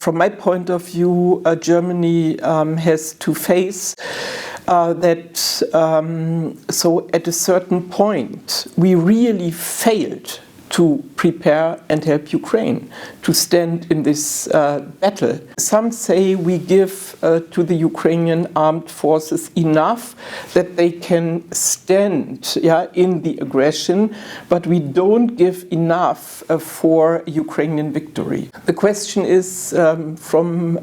From my point of view, Germany has to face that so at a certain point we really failed to prepare and help Ukraine to stand in this battle. Some say we give to the Ukrainian armed forces enough that they can stand in the aggression, but we don't give enough for Ukrainian victory. The question is from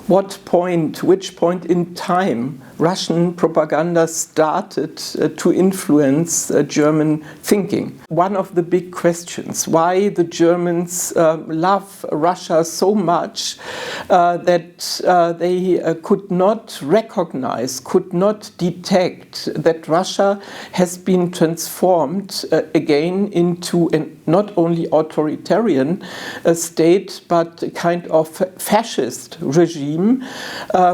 what point, which point in time Russian propaganda started to influence German thinking. One of the big questions, why the Germans love Russia so much that they could not recognize, could not detect that Russia has been transformed again into a not only authoritarian state, but a kind of fascist regime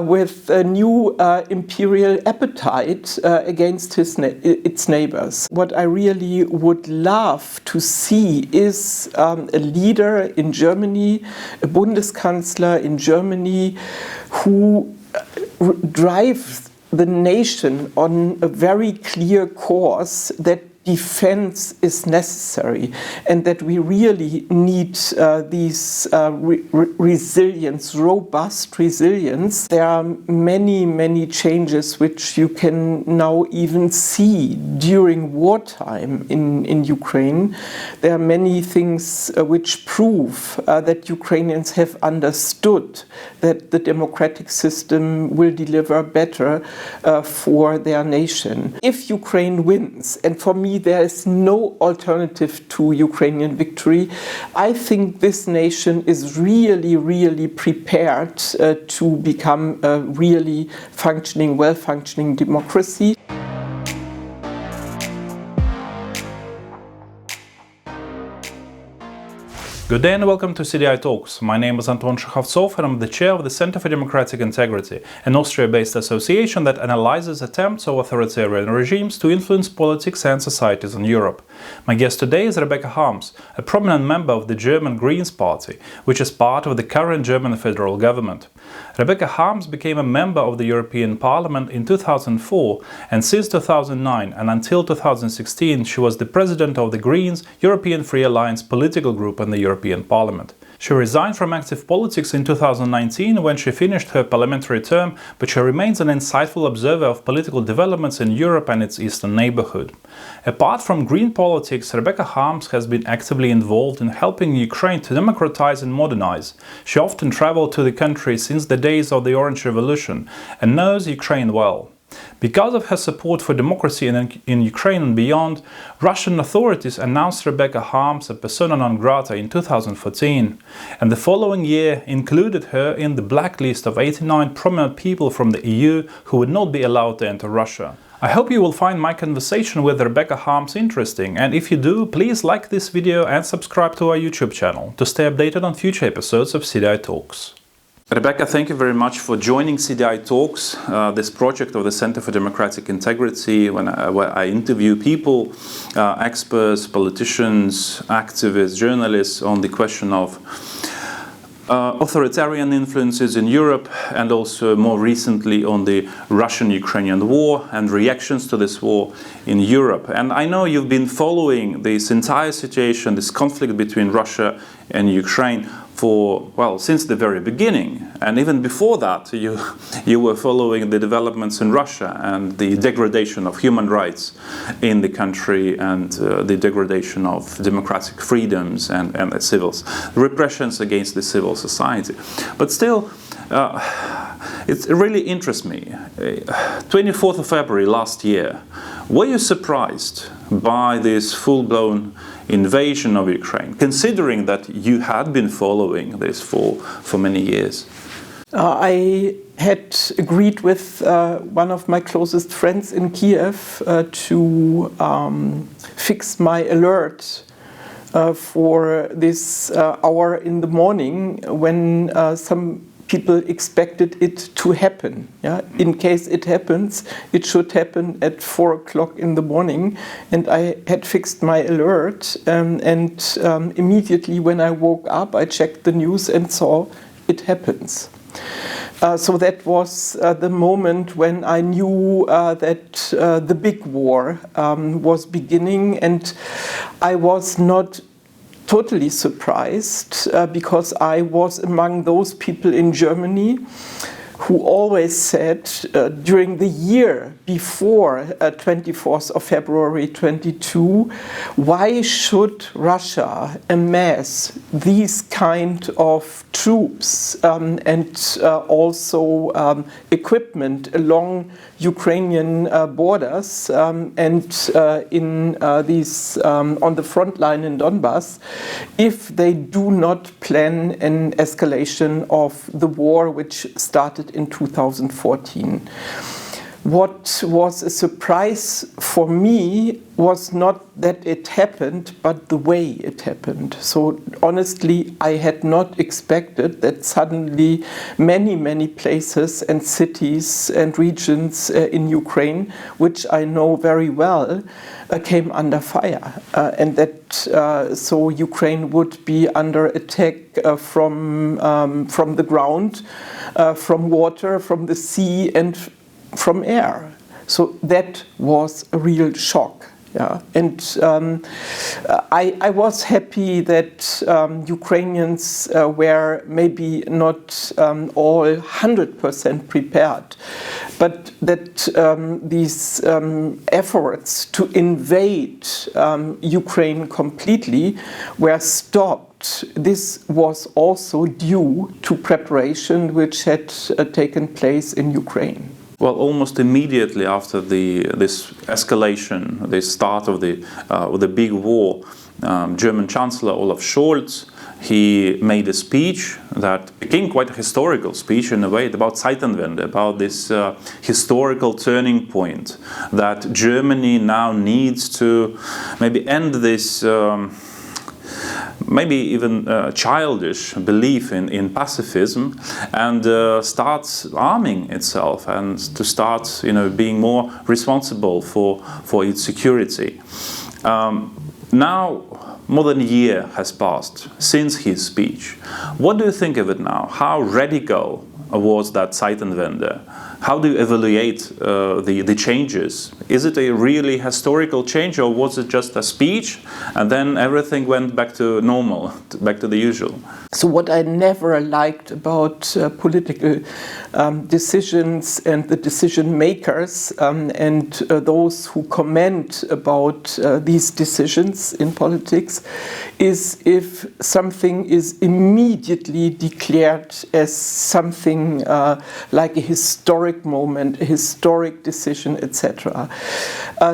with a new imperial appetite against its neighbors. What I really would love to see is a leader in Germany, a Bundeskanzler in Germany, who drives the nation on a very clear course that defense is necessary and that we really need these resilience, robust resilience. There are many changes which you can now even see during wartime in Ukraine. There are many things which prove that Ukrainians have understood that the democratic system will deliver better for their nation. If Ukraine wins, and for me there is no alternative to Ukrainian victory, I think this nation is really prepared to become a really functioning, well-functioning democracy. Good day and welcome to CDI Talks. My name is Anton Shekhovtsov and I'm the chair of the Center for Democratic Integrity, an Austria-based association that analyzes attempts of authoritarian regimes to influence politics and societies in Europe. My guest today is Rebecca Harms, a prominent member of the German Greens Party, which is part of the current German federal government. Rebecca Harms became a member of the European Parliament in 2004, and since 2009 and until 2016 she was the president of the Greens European Free Alliance political group in the European Parliament. She resigned from active politics in 2019 when she finished her parliamentary term, but she remains an insightful observer of political developments in Europe and its eastern neighborhood. Apart from green politics, Rebecca Harms has been actively involved in helping Ukraine to democratize and modernize. She often traveled to the country since the days of the Orange Revolution and knows Ukraine well. Because of her support for democracy in Ukraine and beyond, Russian authorities announced Rebecca Harms a persona non grata in 2014, and the following year included her in the blacklist of 89 prominent people from the EU who would not be allowed to enter Russia. I hope you will find my conversation with Rebecca Harms interesting, and if you do, please like this video and subscribe to our YouTube channel to stay updated on future episodes of CDI Talks. Rebecca, thank you very much for joining CDI Talks, this project of the Center for Democratic Integrity, where I interview people, experts, politicians, activists, journalists on the question of authoritarian influences in Europe, and also more recently on the Russian-Ukrainian war and reactions to this war in Europe. And I know you've been following this entire situation, this conflict between Russia and Ukraine since the very beginning. And even before that, you were following the developments in Russia and the degradation of human rights in the country and the degradation of democratic freedoms and the civils, repressions against the civil society. But still, it really interests me. 24th of February last year, were you surprised by this full-blown invasion of Ukraine, considering that you had been following this for many years? I had agreed with one of my closest friends in Kiev to fix my alert for this hour in the morning when some people expected it to happen. In case it happens, it should happen at 4 o'clock in the morning. And I had fixed my alert, and immediately when I woke up, I checked the news and saw it happens. So that was the moment when I knew that the big war was beginning, and I was not totally surprised because I was among those people in Germany who always said during the year before 24th of February 22, why should Russia amass these kind of troops and also equipment along Ukrainian borders and in these on the front line in Donbass, if they do not plan an escalation of the war which started in 2014. What was a surprise for me was not that it happened, but the way it happened. So honestly, I had not expected that suddenly many places and cities and regions in Ukraine, which I know very well, came under fire, and that so Ukraine would be under attack from the ground, from water, from the sea, and from air. So that was a real shock. Yeah. And I was happy that Ukrainians were maybe not all 100% prepared, but that these efforts to invade Ukraine completely were stopped. This was also due to preparation which had taken place in Ukraine. Well, almost immediately after this escalation, the start of the big war, German Chancellor Olaf Scholz, he made a speech that became quite a historical speech in a way about Zeitenwende, about this historical turning point that Germany now needs to maybe end this maybe even childish belief in pacifism, and starts arming itself and to start, being more responsible for its security. Now, more than a year has passed since his speech. What do you think of it now? How radical was that Zeitenwende? How do you evaluate the changes? Is it a really historical change, or was it just a speech and then everything went back to normal, back to the usual? So what I never liked about political decisions and the decision makers and those who comment about these decisions in politics is if something is immediately declared as something like a historic moment, a historic decision, etc.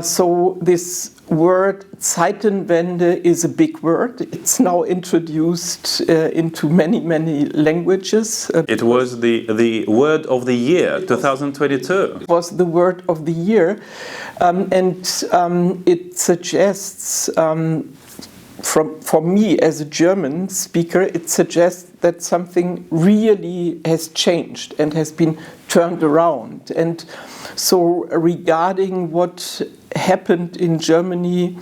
So this word Zeitenwende is a big word. It's now introduced into many languages. It was the word of the year, 2022. It was the word of the year, and it suggests, for me as a German speaker, it suggests that something really has changed and has been turned around. And so regarding what happened in Germany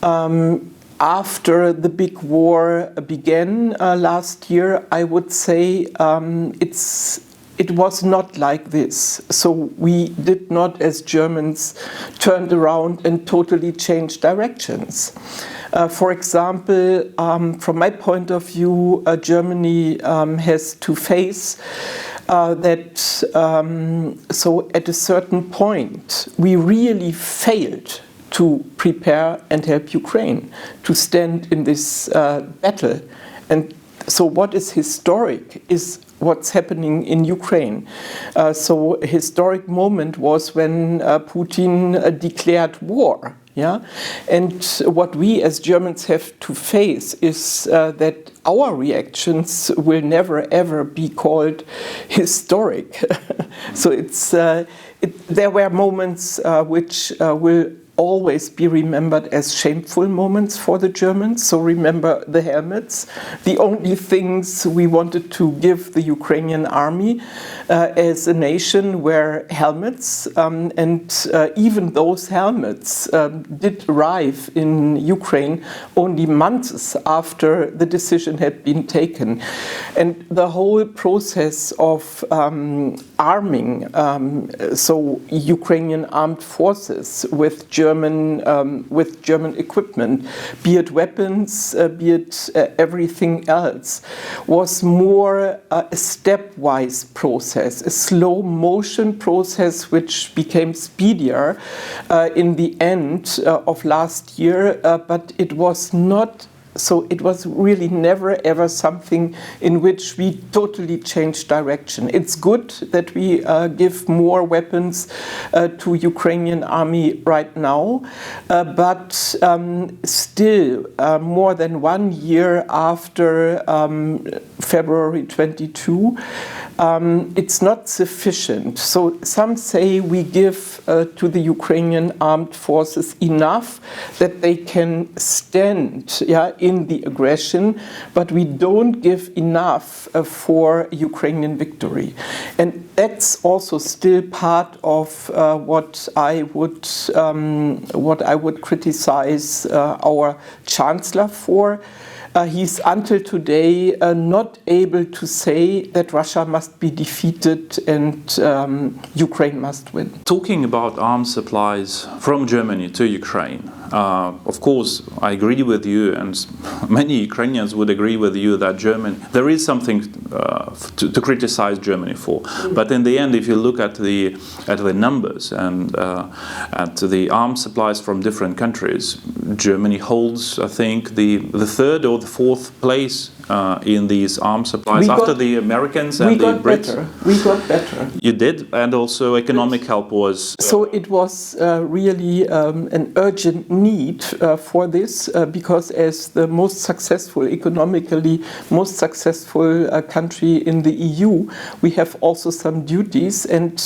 after the big war began last year, I would say it was not like this. So we did not, as Germans, turn around and totally change directions. For example, from my point of view, Germany has to face that so at a certain point we really failed to prepare and help Ukraine to stand in this battle. And so what is historic is what's happening in Ukraine. So a historic moment was when Putin declared war. Yeah, and what we as Germans have to face is that our reactions will never ever be called historic. So there were moments which will always be remembered as shameful moments for the Germans. So remember the helmets. The only things we wanted to give the Ukrainian army as a nation were helmets, and even those helmets did arrive in Ukraine only months after the decision had been taken. And the whole process of arming, so Ukrainian armed forces with German equipment, be it weapons, be it everything else, was more a stepwise process, a slow motion process which became speedier in the end of last year, but it was not. So it was really never ever something in which we totally changed direction. It's good that we give more weapons to Ukrainian army right now, but still more than 1 year after February 22, it's not sufficient. So some say we give to the Ukrainian armed forces enough that they can stand in the aggression, but we don't give enough for Ukrainian victory. And that's also still part of what I would criticize our chancellor for. He's until today not able to say that Russia must be defeated and Ukraine must win. Talking about arms supplies from Germany to Ukraine, of course, I agree with you, and many Ukrainians would agree with you that there is something to criticize Germany for. But in the end, if you look at the numbers and at the arms supplies from different countries, Germany holds, I think, the third or the fourth place in these arms supplies after the Americans and the Brits. We got better. You did, and also economic help was. So it was really an urgent need for this because as the economically most successful country in the EU, we have also some duties, and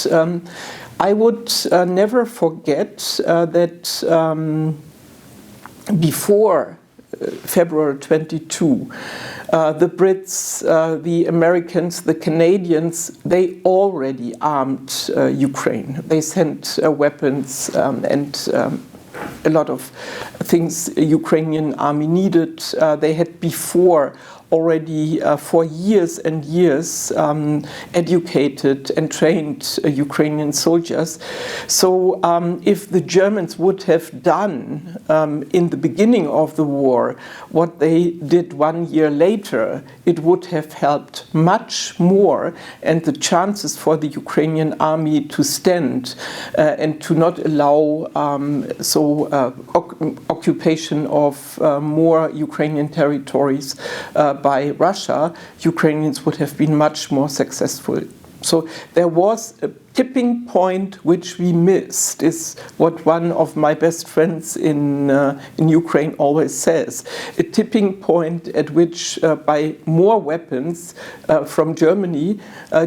I would never forget that before February 22, the Brits, the Americans, the Canadians, they already armed Ukraine. They sent weapons and a lot of things Ukrainian army needed. They had before already for years and years educated and trained Ukrainian soldiers. So if the Germans would have done in the beginning of the war what they did 1 year later, it would have helped much more, and the chances for the Ukrainian army to stand and to not allow occupation of more Ukrainian territories by Russia, Ukrainians would have been much more successful. So there was a tipping point which we missed, is what one of my best friends in Ukraine always says. A tipping point at which by more weapons from Germany,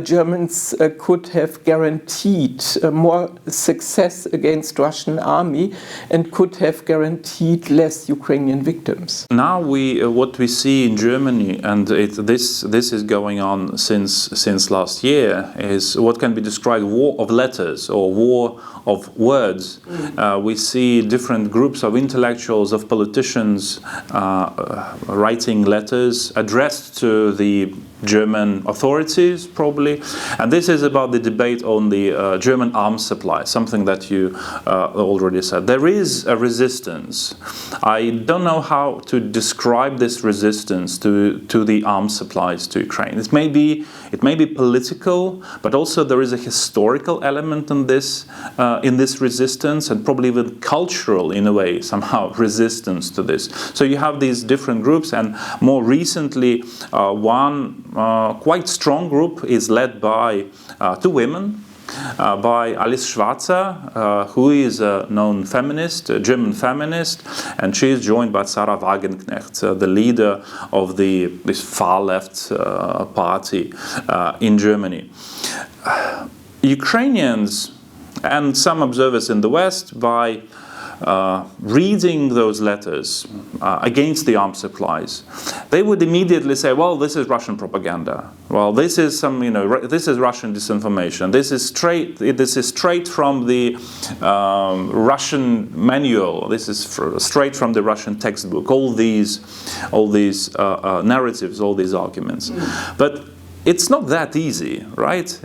Germans could have guaranteed more success against Russian army and could have guaranteed less Ukrainian victims. Now what we see in Germany, and this is going on since last year, is what can be described war of letters or war of words. We see different groups of intellectuals, of politicians writing letters addressed to the German authorities, probably. And this is about the debate on the German arms supply, something that you already said. There is a resistance. I don't know how to describe this resistance to the arms supplies to Ukraine. It may be political, but also there is a historical element in this resistance, and probably even cultural, in a way, somehow, resistance to this. So you have these different groups, and more recently, one quite strong group is led by two women, by Alice Schwarzer, who is a known feminist, a German feminist, and she is joined by Sarah Wagenknecht, the leader of this far-left party in Germany. Ukrainians and some observers in the West, by reading those letters against the arms supplies, they would immediately say, well, this is Russian propaganda. Well, this is this is Russian disinformation. This is straight from the Russian manual. This is straight from the Russian textbook. All these narratives, all these arguments. But it's not that easy, right?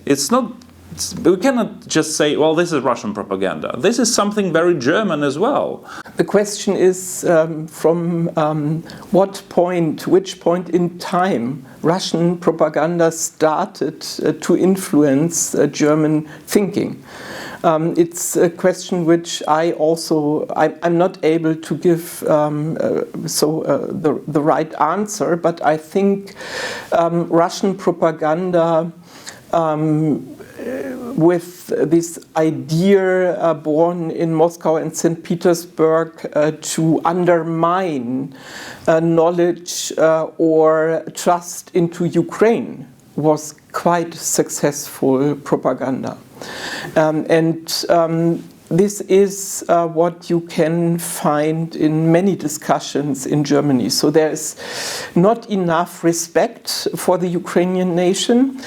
We cannot just say, well, this is Russian propaganda. This is something very German as well. The question is from which point in time Russian propaganda started to influence German thinking. It's a question which I'm not able to give the right answer, but I think Russian propaganda with this idea born in Moscow and St. Petersburg to undermine knowledge or trust into Ukraine was quite successful propaganda. This is what you can find in many discussions in Germany. So there is not enough respect for the Ukrainian nation.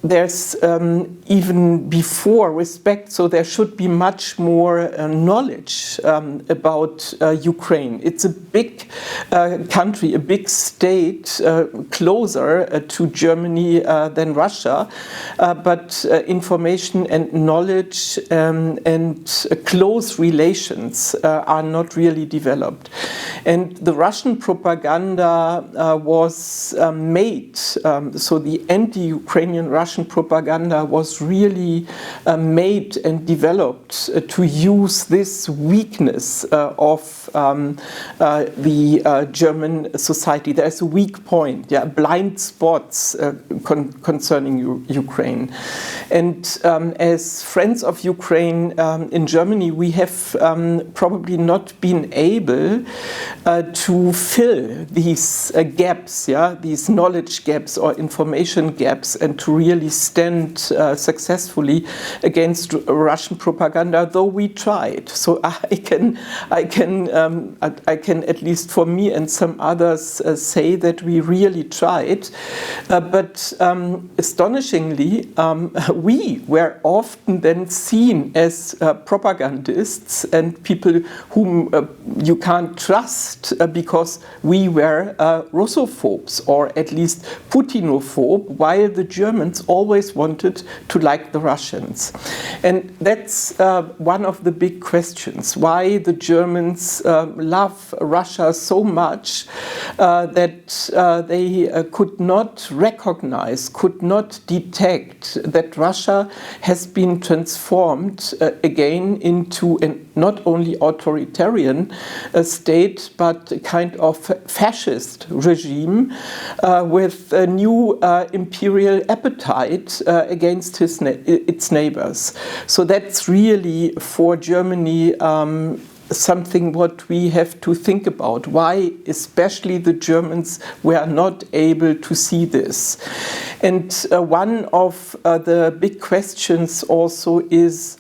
There's even before respect, so there should be much more knowledge about Ukraine. It's a big country, a big state, closer to Germany than Russia, but information and knowledge and close relations are not really developed. And the Russian propaganda was made, so the anti-Ukrainian Russian propaganda was really made and developed to use this weakness of the German society. There's a weak point, blind spots concerning Ukraine. And as friends of Ukraine in Germany, we have probably not been able to fill these gaps, these knowledge gaps or information gaps, and to really stand successfully against Russian propaganda, though we tried. So I can at least for me and some others say that we really tried. But astonishingly, we were often then seen as propagandists and people whom you can't trust because we were Russophobes or at least Putinophobe, while the Germans always wanted to like the Russians. And that's one of the big questions, why the Germans love Russia so much that they could not recognize, could not detect that Russia has been transformed again into not only authoritarian state, but a kind of fascist regime with a new imperial appetite against its neighbors. So that's really for Germany something what we have to think about. Why especially the Germans were not able to see this. And one of the big questions also is,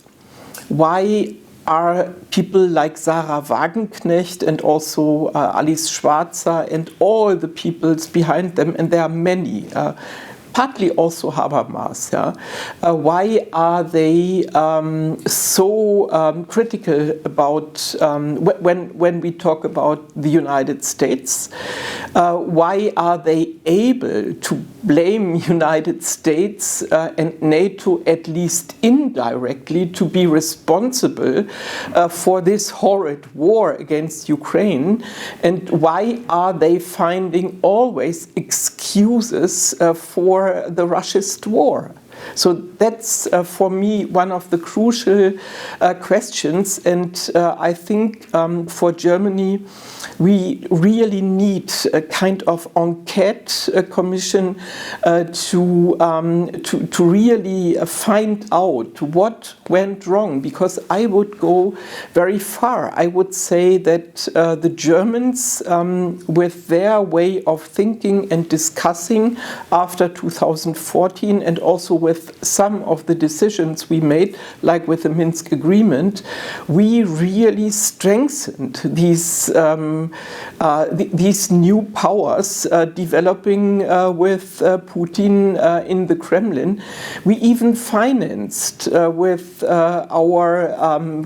why are people like Sarah Wagenknecht and also Alice Schwarzer and all the peoples behind them, and there are many, partly also Habermas, why are they so critical about when we talk about the United States? Why are they able to blame United States and NATO, at least indirectly, to be responsible for this horrid war against Ukraine? And why are they finding always excuses for the Russist war? So that's for me one of the crucial questions, and I think for Germany we really need a kind of enquete commission to really find out what went wrong, because I would go very far. I would say that the Germans, with their way of thinking and discussing after 2014, and also with some of the decisions we made, like with the Minsk agreement, we really strengthened these new powers developing with Putin in the Kremlin. We even financed with our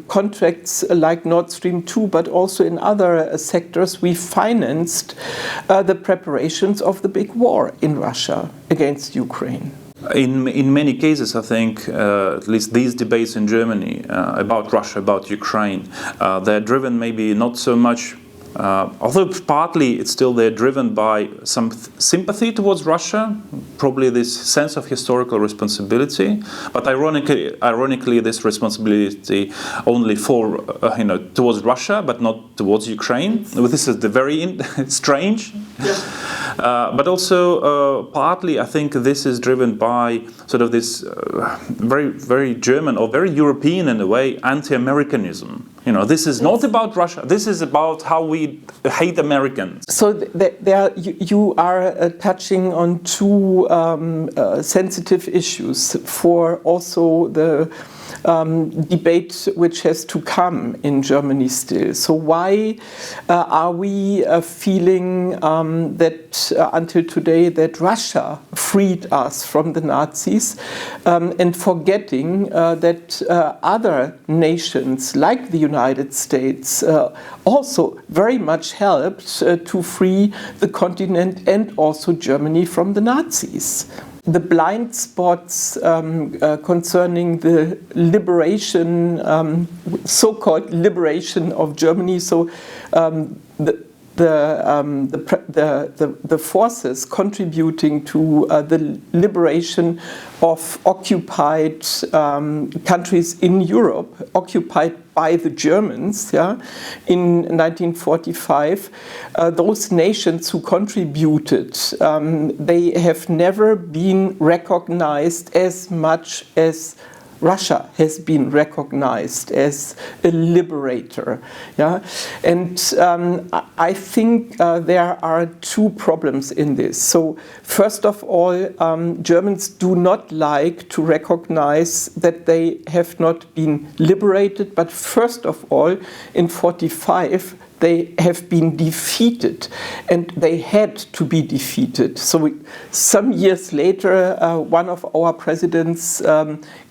contracts like Nord Stream 2, but also in other sectors, we financed the preparations of the big war in Russia against Ukraine. In many cases, I think, at least these debates in Germany about Russia, about Ukraine, they're driven maybe not so much, although partly it's still they're driven by some sympathy towards Russia, probably this sense of historical responsibility, but ironically this responsibility only for towards Russia, but not towards Ukraine. This is the very strange. Yeah. But also partly I think this is driven by sort of this very, very German or very European in a way anti-Americanism. This is not about Russia. This is about how we hate Americans. So you are touching on two sensitive issues for also the debate which has to come in Germany still. So why are we feeling that until today that Russia freed us from the Nazis and forgetting that other nations like the United States also very much helped to free the continent and also Germany from the Nazis? The blind spots concerning the liberation, so-called liberation of Germany. So the forces contributing to the liberation of occupied countries in Europe, occupied by the Germans, in 1945, those nations who contributed, they have never been recognized as much as Russia has been recognized as a liberator. And I think there are two problems in this. So first of all, Germans do not like to recognize that they have not been liberated, but first of all, in 1945, they have been defeated, and they had to be defeated. So some years later, one of our presidents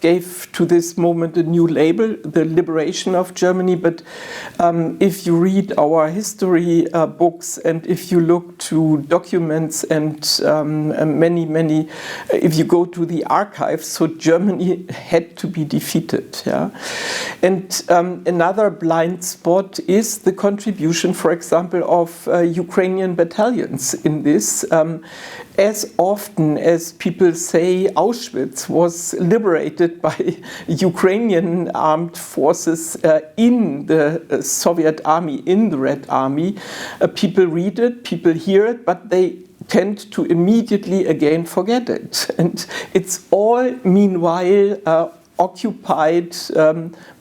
gave to this moment a new label, the liberation of Germany. But if you read our history books, and if you look to documents and many, if you go to the archives, so Germany had to be defeated. And another blind spot is the contribution, for example, of Ukrainian battalions in this. As often as people say Auschwitz was liberated by Ukrainian armed forces in the Soviet army, in the Red Army, people read it, people hear it, but they tend to immediately again forget it. And it's all, meanwhile, occupied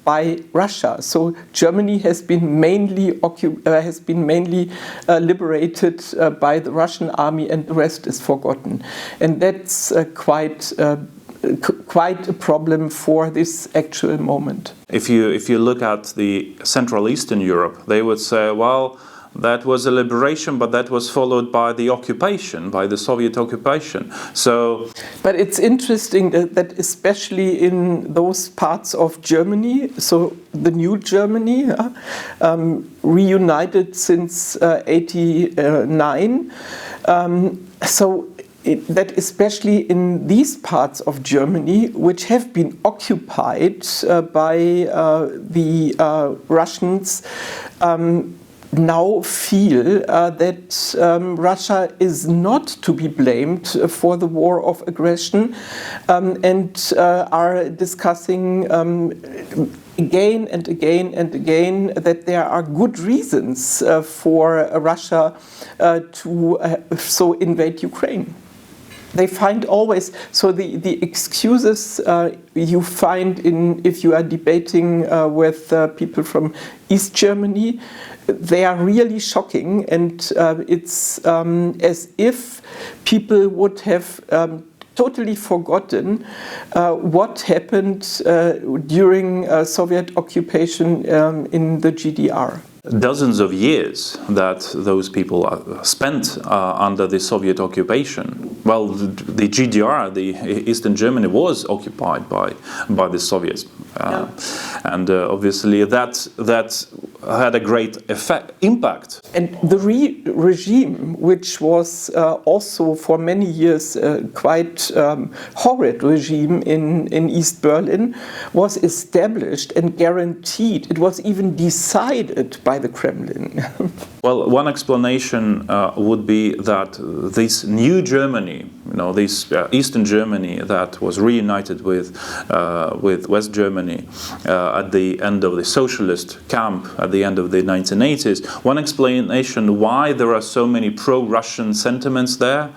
by Russia. So Germany has been mainly liberated by the Russian army, and the rest is forgotten. And that's quite a problem for this actual moment. If you look at the Central Eastern Europe, they would say, well, that was a liberation, but that was followed by the occupation, by the Soviet occupation. So, but it's interesting that especially in those parts of Germany, so the new Germany, reunited since '89, that especially in these parts of Germany, which have been occupied by the Russians, now feel that Russia is not to be blamed for the war of aggression, and are discussing again and again and again that there are good reasons for Russia to so invade Ukraine. They find always, so the excuses you find if you are debating with people from East Germany, they are really shocking, and it's as if people would have totally forgotten what happened during Soviet occupation in the GDR. Dozens of years that those people spent under the Soviet occupation. Well, the GDR, the Eastern Germany, was occupied by the Soviets, and obviously that had a great impact. And the regime, which was also for many years quite horrid regime in East Berlin, was established and guaranteed. It was even decided by the Kremlin. Well, one explanation would be that this new Germany, this Eastern Germany that was reunited with West Germany at the end of the socialist camp at the end of the 1980s, one explanation why there are so many pro-Russian sentiments there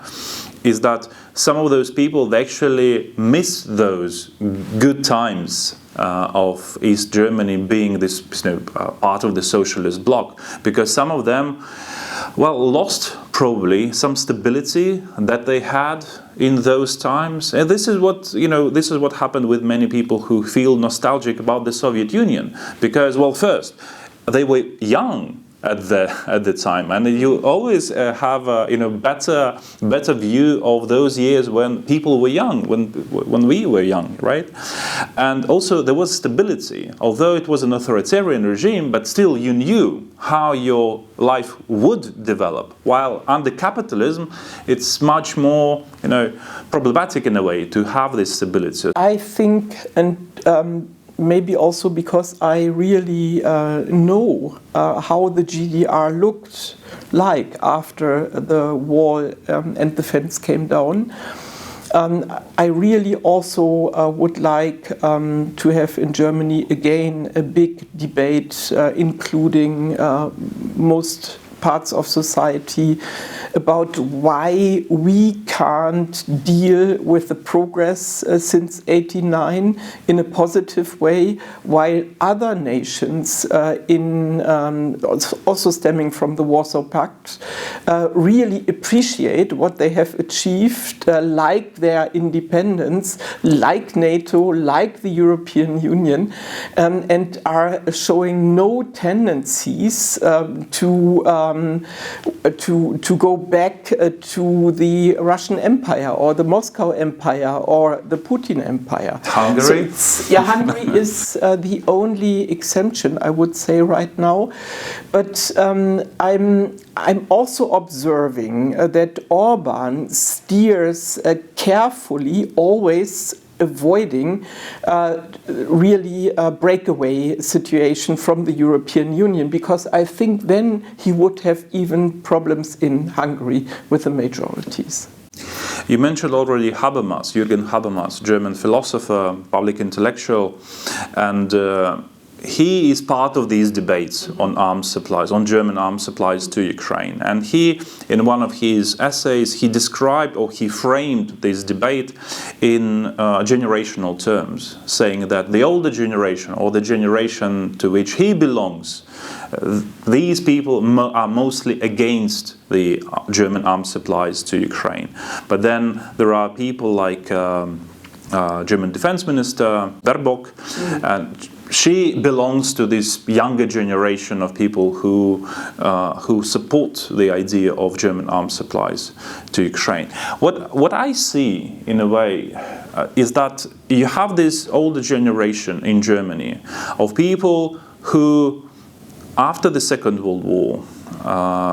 is that some of those people, they actually miss those good times of East Germany being this part of the socialist bloc, because some of them, lost probably some stability that they had in those times. And this is what happened with many people who feel nostalgic about the Soviet Union, because first they were young at the time, and you always have a better view of those years when people were young, when we were young, right? And also there was stability, although it was an authoritarian regime, but still you knew how your life would develop. While under capitalism, it's much more problematic in a way to have this stability. I think, and maybe also because I really know how the GDR looked like after the wall and the fence came down. I really also would like to have in Germany again a big debate, including most parts of society, about why we can't deal with the progress since '89 in a positive way, while other nations, also stemming from the Warsaw Pact, really appreciate what they have achieved, like their independence, like NATO, like the European Union, and are showing no tendencies to go back to the Russian Empire or the Moscow Empire or the Putin Empire. Hungary? Hungary is the only exemption, I would say, right now. But I'm also observing that Orban steers carefully, always avoiding really a breakaway situation from the European Union, because I think then he would have even problems in Hungary with the majorities. You mentioned already Habermas, Jürgen Habermas, German philosopher, public intellectual, and he is part of these debates on arms supplies, on German arms supplies to Ukraine. And he, in one of his essays, he described or he framed this debate in generational terms, saying that the older generation, or the generation to which he belongs, these people are mostly against the German arms supplies to Ukraine. But then there are people like German Defense Minister Baerbock, and she belongs to this younger generation of people who support the idea of German arms supplies to Ukraine. What I see, in a way, is that you have this older generation in Germany of people who, after the Second World War,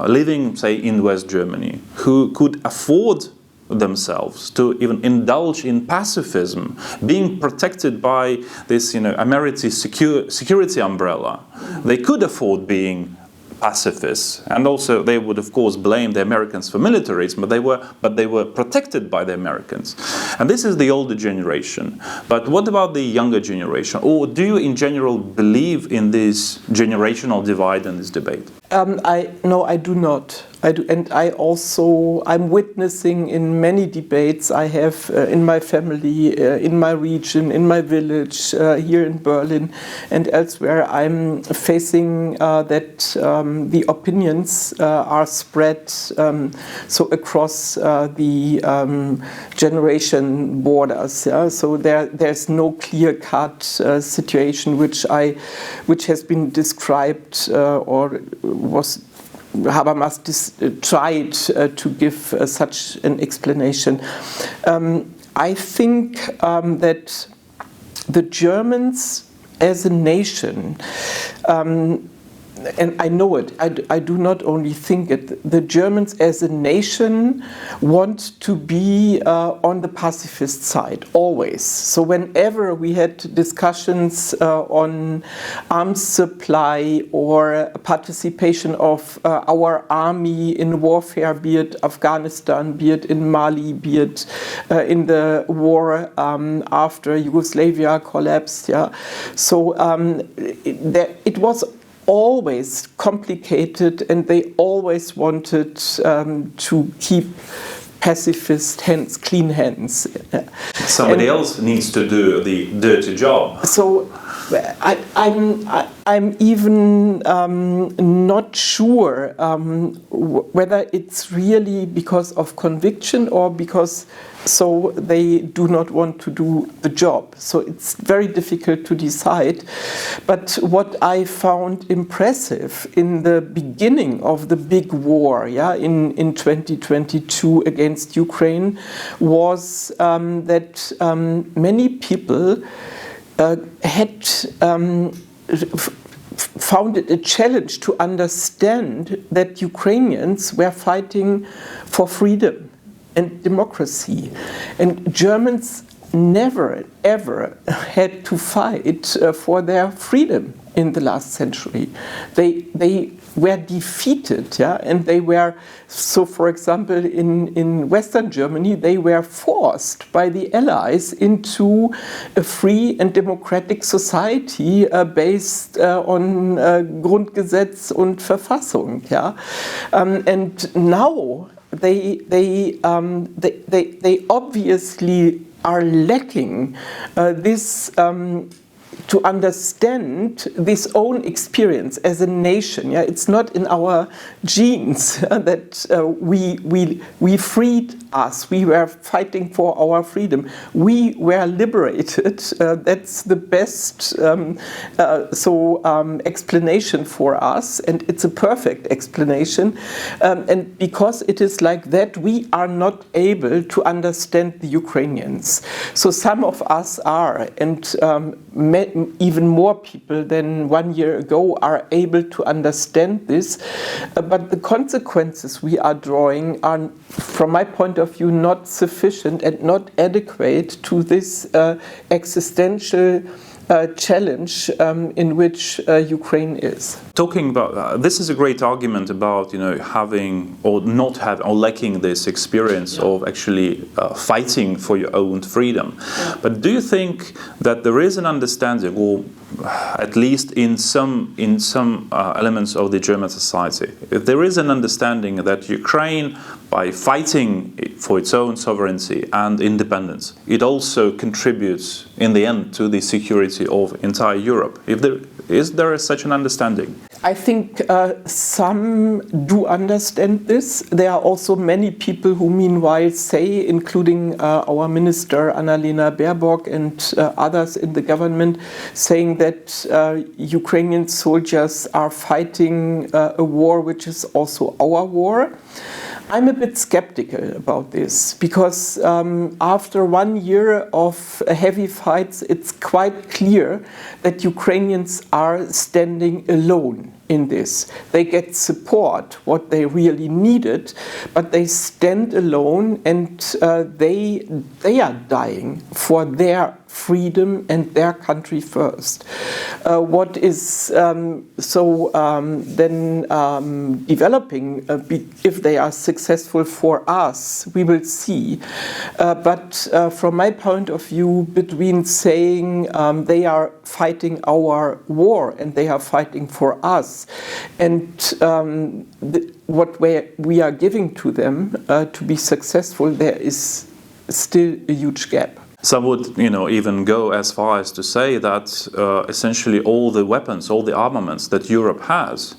living, say, in West Germany, who could afford themselves to even indulge in pacifism, being protected by this, American security umbrella. They could afford being pacifists, and also they would, of course, blame the Americans for militarism, but they were protected by the Americans. And this is the older generation. But what about the younger generation? Or do you, in general, believe in this generational divide and this debate? I do not. I'm witnessing in many debates I have in my family, in my region, in my village, here in Berlin and elsewhere. I'm facing that the opinions are spread so across the generation borders. Yeah? So there's no clear-cut situation which has been described or was Habermas tried to give such an explanation. I think that the Germans as a nation, and I know it, I do not only think it, the Germans as a nation want to be on the pacifist side, always. So whenever we had discussions on arms supply or participation of our army in warfare, be it Afghanistan, be it in Mali, be it in the war after Yugoslavia collapsed, yeah. So it was always complicated, and they always wanted to keep pacifist hands, clean hands. Somebody else needs to do the dirty job. So I'm even not sure whether it's really because of conviction or because so they do not want to do the job. So it's very difficult to decide. But what I found impressive in the beginning of the big war, in 2022 against Ukraine, was that many people had found it a challenge to understand that Ukrainians were fighting for freedom and democracy, and Germans never ever had to fight for their freedom in the last century. They were defeated, and they were, so for example in Western Germany they were forced by the Allies into a free and democratic society based on Grundgesetz und Verfassung, and now they obviously are lacking this to understand this own experience as a nation. It's not in our genes that we freed us. We were fighting for our freedom. We were liberated. That's the best explanation for us, and it's a perfect explanation. And because it is like that, we are not able to understand the Ukrainians. So some of us are, and even more people than 1 year ago are able to understand this, but the consequences we are drawing are, from my point of view, not sufficient and not adequate to this existential challenge in which Ukraine is. Talking about this is a great argument about having or not having or lacking this experience of actually fighting for your own freedom. But do you think that there is an understanding, or at least in some elements of the German society, if there is an understanding that Ukraine, by fighting for its own sovereignty and independence, it also contributes in the end to the security of entire Europe? Is there such an understanding? I think some do understand this. There are also many people who meanwhile say, including our minister Annalena Baerbock and others in the government, saying that Ukrainian soldiers are fighting a war which is also our war. I'm a bit skeptical about this because after 1 year of heavy fights, it's quite clear that Ukrainians are standing alone in this. They get support, what they really needed, but they stand alone, and they are dying for their freedom and their country first. What is then developing, if they are successful for us, we will see. But from my point of view, between saying they are fighting our war and they are fighting for us, us, and what we are giving to them to be successful, there is still a huge gap. Some would, even go as far as to say that essentially all the weapons, all the armaments that Europe has,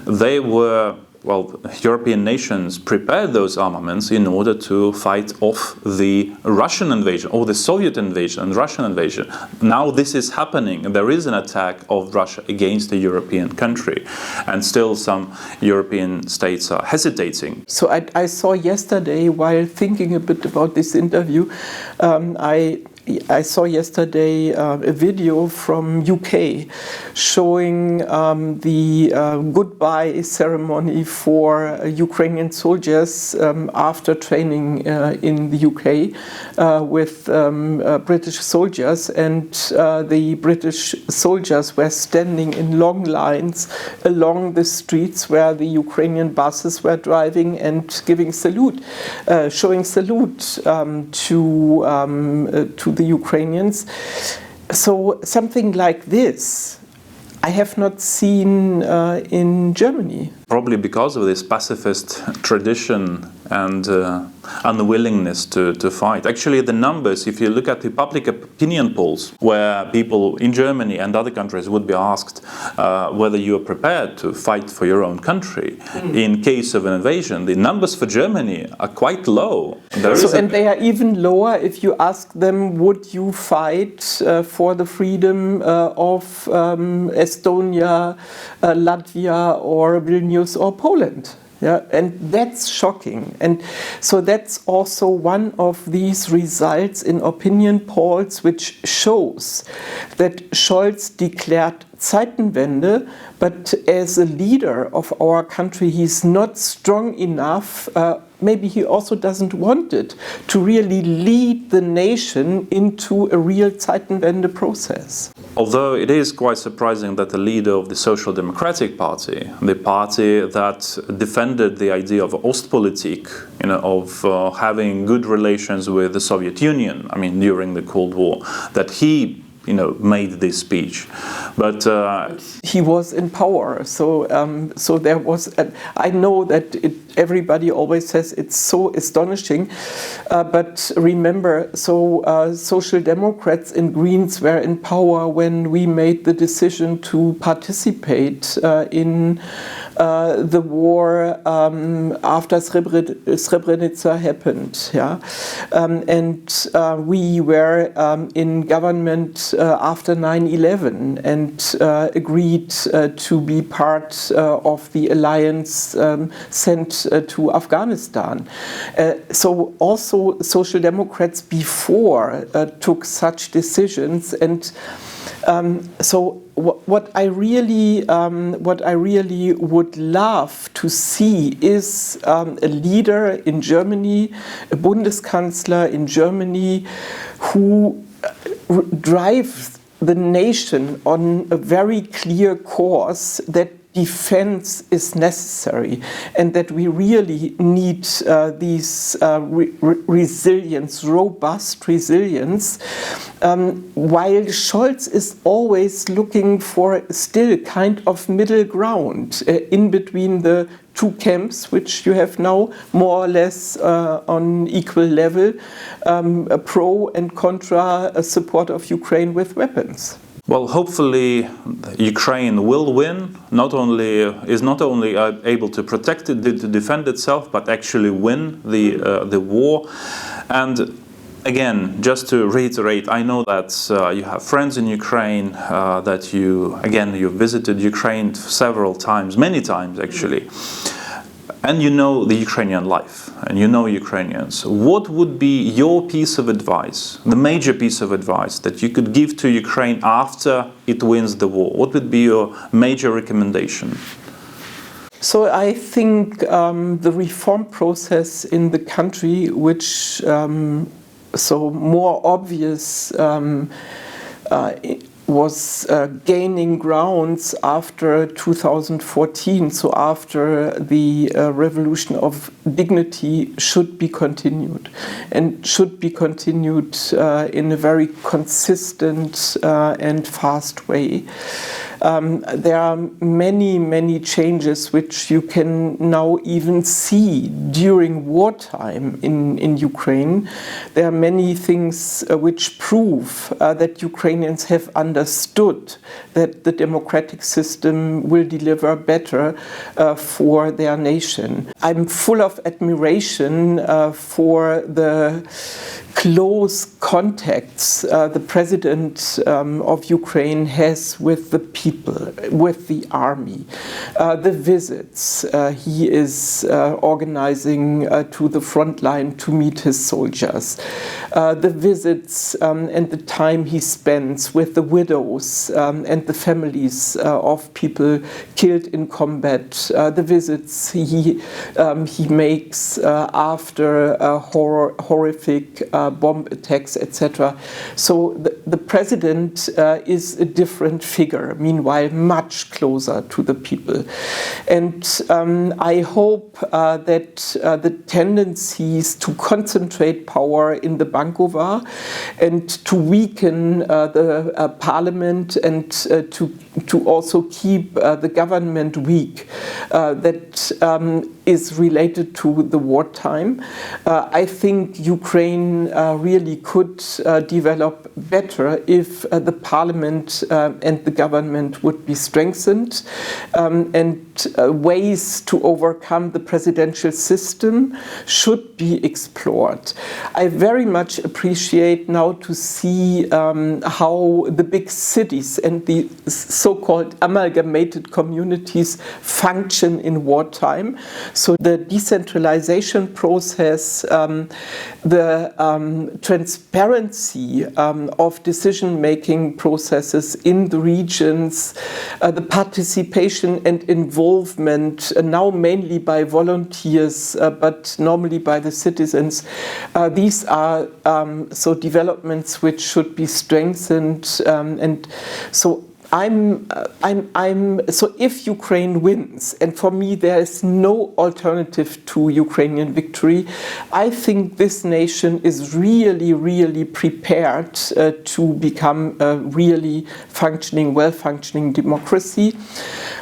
they were, European nations prepared those armaments in order to fight off the Russian invasion, or the Soviet invasion and Russian invasion. Now this is happening. There is an attack of Russia against a European country, and still some European states are hesitating. So I saw yesterday, while thinking a bit about this interview, I saw yesterday a video from UK showing the goodbye ceremony for Ukrainian soldiers after training in the UK with British soldiers, and the British soldiers were standing in long lines along the streets where the Ukrainian buses were driving and giving salute, showing salute to the Ukrainians. So something like this I have not seen in Germany. Probably because of this pacifist tradition and unwillingness to fight. Actually, the numbers, if you look at the public opinion polls, where people in Germany and other countries would be asked whether you are prepared to fight for your own country in case of an invasion, the numbers for Germany are quite low. And they are even lower if you ask them, would you fight for the freedom of Estonia, Latvia, or Vilnius or Poland? Yeah, and that's shocking. And so that's also one of these results in opinion polls which shows that Scholz declared Zeitenwende, but as a leader of our country, he's not strong enough. Maybe he also doesn't want it to really lead the nation into a real Zeitenwende process. Although it is quite surprising that the leader of the Social Democratic Party, the party that defended the idea of Ostpolitik, of having good relations with the Soviet Union, during the Cold War, that he made this speech, but he was in power. So there was. I know that everybody always says it's so astonishing, but remember, Social Democrats and Greens were in power when we made the decision to participate in the war after Srebrenica happened. Yeah, and we were in government after 9/11 and agreed to be part of the alliance sent to Afghanistan. So also Social Democrats before took such decisions, and so what I really would love to see is a leader in Germany, a Bundeskanzler in Germany, who drives the nation on a very clear course that defense is necessary, and that we really need these resilience, robust resilience, while Scholz is always looking for still kind of middle ground in between the two camps, which you have now more or less on equal level, pro and contra support of Ukraine with weapons. Well, hopefully Ukraine will win. Not only able to protect it, to defend itself, but actually win the war. And again, just to reiterate, I know that you have friends in Ukraine, that you visited Ukraine several times, many times actually. And you know the Ukrainian life, and you know Ukrainians. What would be your piece of advice, the major piece of advice that you could give to Ukraine after it wins the war? What would be your major recommendation? So I think the reform process in the country, which more obvious was gaining grounds after 2014, so after the revolution of dignity, should be continued, and should be continued in a very consistent and fast way. There are many changes which you can now even see during wartime in Ukraine. There are many things which prove that Ukrainians have understood that the democratic system will deliver better for their nation. I'm full of admiration for the close contacts the President of Ukraine has with the people, with the army, the visits he is organizing to the front line to meet his soldiers, the visits and the time he spends with the widows and the families of people killed in combat, the visits he makes after horrific bomb attacks, etc. So the president is a different figure, meanwhile much closer to the people. And I hope that the tendencies to concentrate power in the Bankova and to weaken the parliament and to also keep the government weak, that is related to the wartime. I think Ukraine really could develop better if the parliament and the government would be strengthened, and ways to overcome the presidential system should be explored. I very much appreciate now to see how the big cities and the so-called amalgamated communities function in wartime. So the decentralization process, the transparency of decision-making processes in the regions, the participation and involvement, now mainly by volunteers, but normally by the citizens. These are so developments which should be strengthened, and so so if Ukraine wins, and for me there is no alternative to Ukrainian victory, I think this nation is really prepared to become a really well-functioning democracy.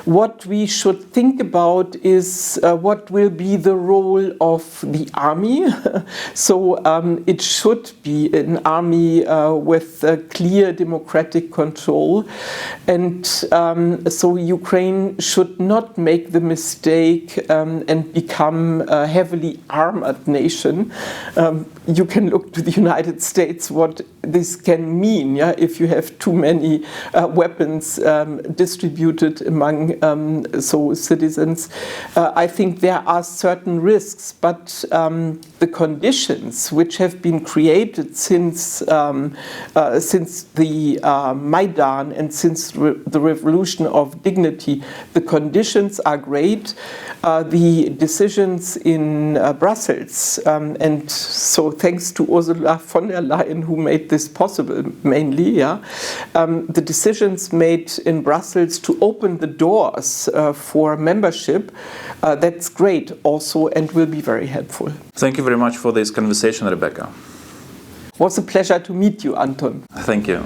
What we should think about is what will be the role of the army. So it should be an army with clear democratic control. And so Ukraine should not make the mistake and become a heavily armored nation. You can look to the United States what this can mean, if you have too many weapons distributed among citizens. I think there are certain risks, but the conditions which have been created since the Maidan and since the Revolution of Dignity, the conditions are great. The decisions in Brussels, and so thanks to Ursula von der Leyen who made this possible mainly, the decisions made in Brussels to open the doors for membership, that's great also and will be very helpful. Thank you very much for this conversation, Rebecca. It was a pleasure to meet you, Anton. Thank you.